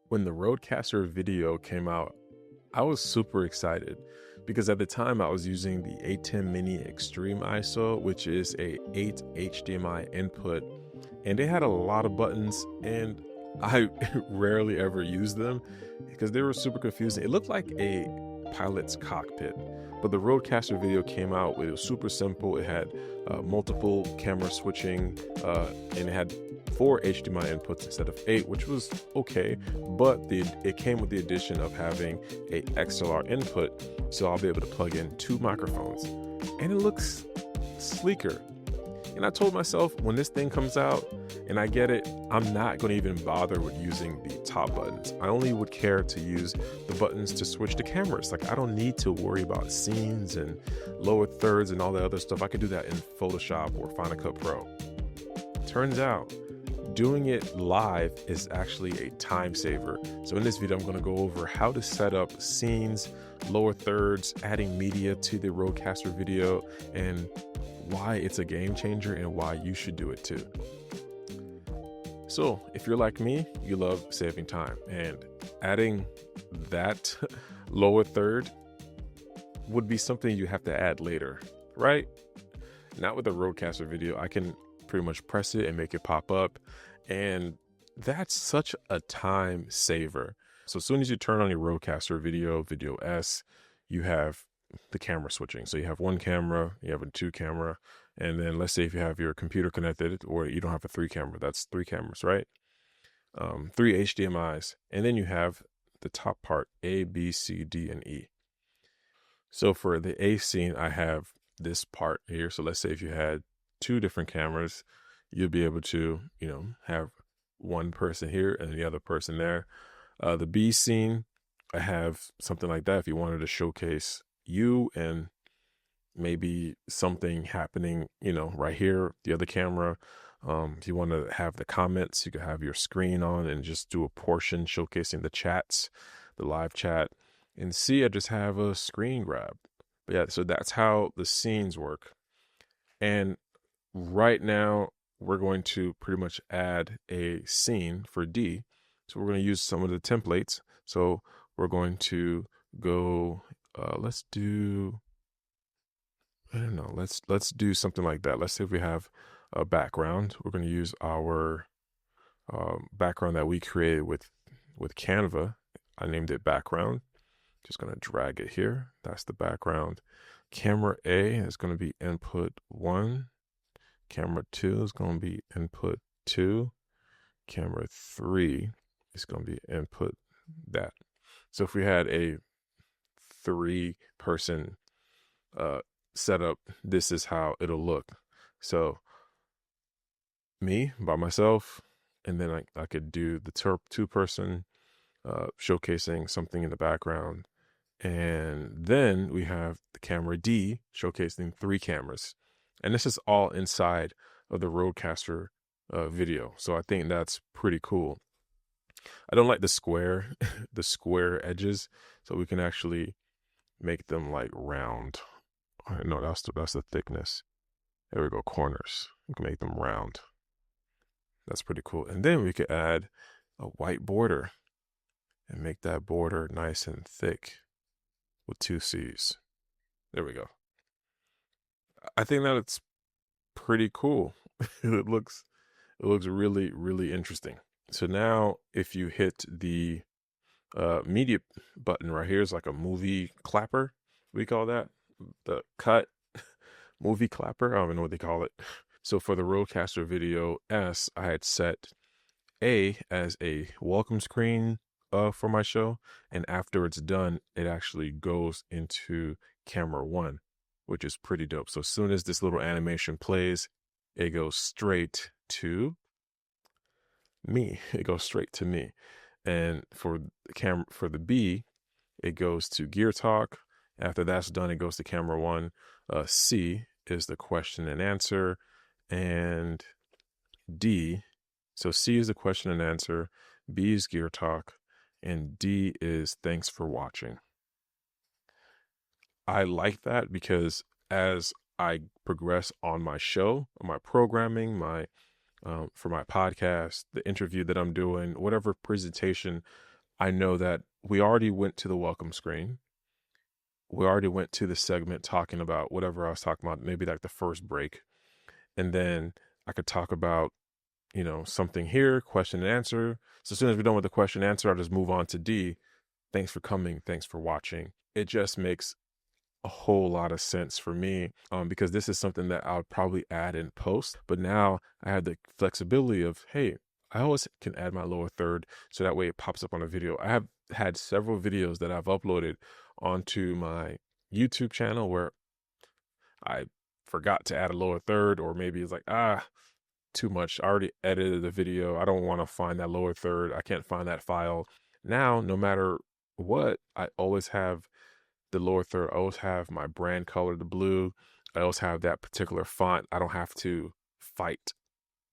When the Rodecaster video came out, I was super excited because at the time I was using the A10 Mini Extreme ISO, which is a 8 HDMI input, and they had a lot of buttons, and I rarely ever used them because they were super confusing. It looked like a pilot's cockpit, but the Rodecaster video came out. It was super simple. It had multiple camera switching, and it had 4 HDMI inputs instead of 8, which was okay, but it came with the addition of having a XLR input, so I'll be able to plug in 2 microphones, and it looks sleeker. And I told myself, when this thing comes out and I get it, I'm not going to even bother with using the top buttons. I only would care to use the buttons to switch the cameras. Like, I don't need to worry about scenes and lower thirds and all that other stuff. I could do that in Photoshop or Final Cut Pro. Turns out, doing it live is actually a time saver. So in this video, I'm going to go over how to set up scenes, lower thirds, adding media to the Rodecaster video, and why it's a game changer and why you should do it too. So if you're like me, you love saving time, and adding that lower third would be something you have to add later, right? Not with a Rodecaster video. I can pretty much press it and make it pop up, and that's such a time saver. So as soon as you turn on your Rodecaster Video S, you have the camera switching. So you have one camera, you have a 2 camera, and then let's say if you have your computer connected or you don't have a 3 camera, that's 3 cameras, right? 3 HDMIs, and then you have the top part, A, B, C, D, and E. So for the A scene, I have this part here. So let's say if you had 2 different cameras, you'll be able to, have one person here and the other person there. The B scene, I have something like that if you wanted to showcase you and maybe something happening, right here, the other camera. If you want to have the comments, you could have your screen on and just do a portion showcasing the chats, the live chat. And C, I just have a screen grab. But yeah, so that's how the scenes work. And right now, we're going to pretty much add a scene for D. So we're going to use some of the templates. So we're going to go, let's do something like that. Let's say if we have a background, we're going to use our background that we created with Canva. I named it background. Just going to drag it here. That's the background. Camera A is going to be input 1. Camera 2 is going to be input 2. Camera 3 is going to be input that. So if we had a 3-person setup, this is how it'll look. So me by myself, and then I could do the 2-person showcasing something in the background. And then we have the camera D showcasing 3 cameras. And this is all inside of the Rodecaster video. So I think that's pretty cool. I don't like the square, the square edges. So we can actually make them like round. No, that's the thickness. There we go, corners. We can make them round. That's pretty cool. And then we could add a white border and make that border nice and thick with 2 C's. There we go. I think that it's pretty cool. It looks really, really interesting. So now if you hit the media button right here, is like a movie clapper, we call that. The cut movie clapper. I don't even know what they call it. So for the Rodecaster Video S, I had set A as a welcome screen for my show. And after it's done, it actually goes into camera 1, which is pretty dope. So as soon as this little animation plays, it goes straight to me. It goes straight to me. And for the B, it goes to Gear Talk. After that's done, it goes to camera 1. C is the question and answer, and D. So C is the question and answer, B is Gear Talk, and D is thanks for watching. I like that because as I progress on my show, on my programming, for my podcast, the interview that I'm doing, whatever presentation I know that we already went to the welcome screen. We already went to the segment talking about whatever I was talking about, maybe like the first break. And then I could talk about, something here, question and answer. So as soon as we're done with the question and answer, I'll just move on to D. Thanks for coming. Thanks for watching. It just makes a whole lot of sense for me, because this is something that I'll probably add in post. But now I have the flexibility of, hey, I always can add my lower third, so that way it pops up on a video. I have had several videos that I've uploaded onto my YouTube channel where I forgot to add a lower third, or maybe it's like, too much. I already edited the video. I don't want to find that lower third. I can't find that file. Now, no matter what, I always have the lower third. I always have my brand color, the blue. I always have that particular font. I don't have to fight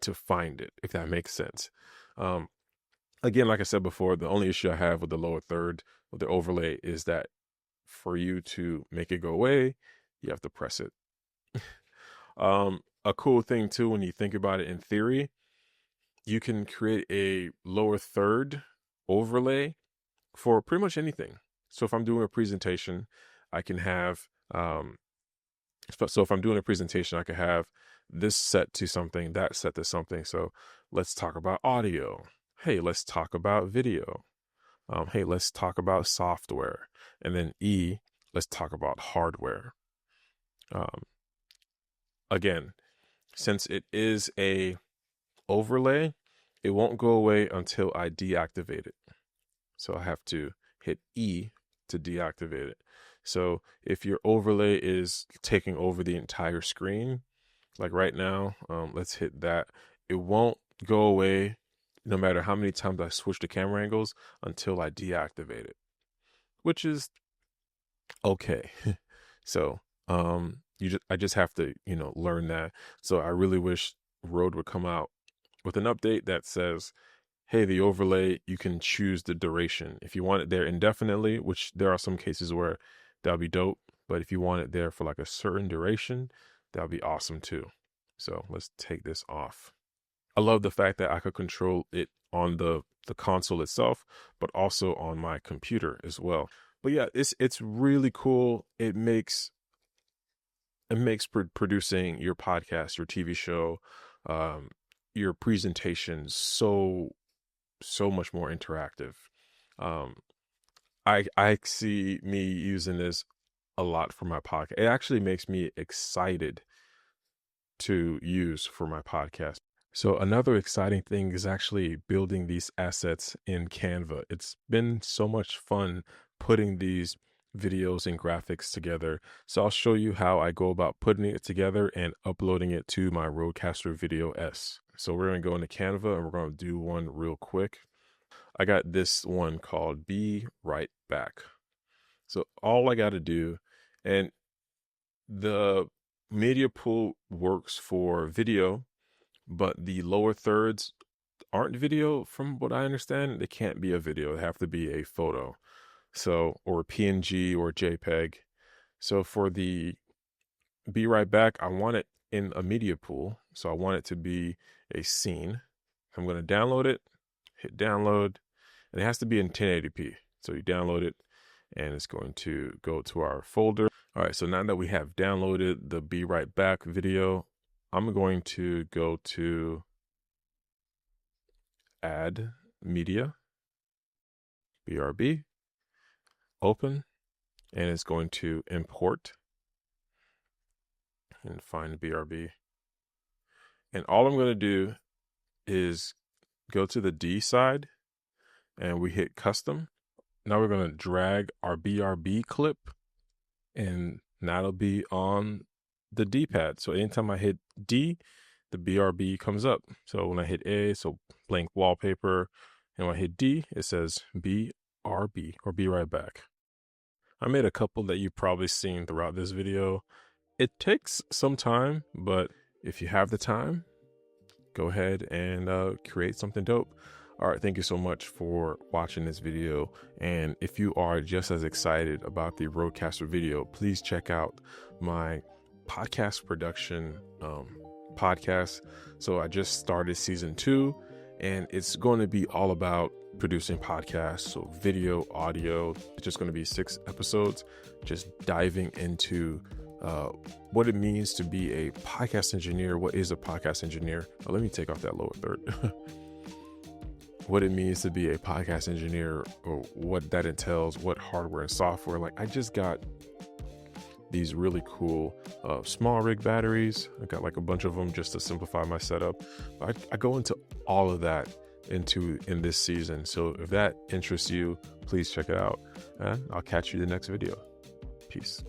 to find it, if that makes sense. Again, like I said before, the only issue I have with the lower third, with the overlay, is that for you to make it go away, you have to press it. A cool thing too, when you think about it in theory, you can create a lower third overlay for pretty much anything. So if I'm doing a presentation, I can have, so if I'm doing a presentation, I could have this set to something, that set to something. So let's talk about audio. Hey, let's talk about video. Hey, let's talk about software. And then E, let's talk about hardware. Again, since it is a overlay, it won't go away until I deactivate it. So I have to hit E to deactivate it. So if your overlay is taking over the entire screen, like right now, let's hit that. It won't go away no matter how many times I switch the camera angles until I deactivate it, which is okay. So I just have to, learn that. So I really wish Rode would come out with an update that says, hey, the overlay, you can choose the duration. If you want it there indefinitely, which there are some cases where that'll be dope, but if you want it there for like a certain duration, that'll be awesome too. So let's take this off. I love the fact that I could control it on the console itself, but also on my computer as well. But yeah, it's really cool. It makes producing your podcast, your TV show, your presentation so much more interactive. I see me using this a lot for my podcast. It actually makes me excited to use for my podcast. So another exciting thing is actually building these assets in Canva. It's been so much fun putting these videos and graphics together. So I'll show you how I go about putting it together and uploading it to my RØDECaster Video S. So we're going to go into Canva and we're going to do one real quick. I got this one called Be Right Back. So all I got to do, and the media pool works for video, but the lower thirds aren't video from what I understand. They can't be a video. They have to be a photo. So, or PNG or JPEG. So for the Be Right Back, I want it in a media pool. So I want it to be a scene. I'm going to download it, hit download, and it has to be in 1080p. So you download it and it's going to go to our folder. All right, so now that we have downloaded the Be Right Back video, I'm going to go to Add Media, BRB, open, and it's going to import and find BRB. And all I'm going to do is go to the D side and we hit custom. Now we're going to drag our BRB clip and that'll be on the D pad. So anytime I hit D, the BRB comes up. So when I hit A, so blank wallpaper, and when I hit D, it says BRB or Be Right Back. I made a couple that you've probably seen throughout this video. It takes some time, but if you have the time, go ahead and create something dope. All right, thank you so much for watching this video. And if you are just as excited about the RØDECaster video, please check out my podcast production podcast. So I just started season 2 and it's going to be all about producing podcasts. So video, audio. It's just going to be 6 episodes, just diving into what it means to be a podcast engineer. What is a podcast engineer? Let me take off that lower third. What it means to be a podcast engineer, or what that entails, what hardware and software. Like, I just got these really cool small rig batteries. I got like a bunch of them just to simplify my setup. I go into all of that in this season. So if that interests you, please check it out, and I'll catch you in the next video. Peace.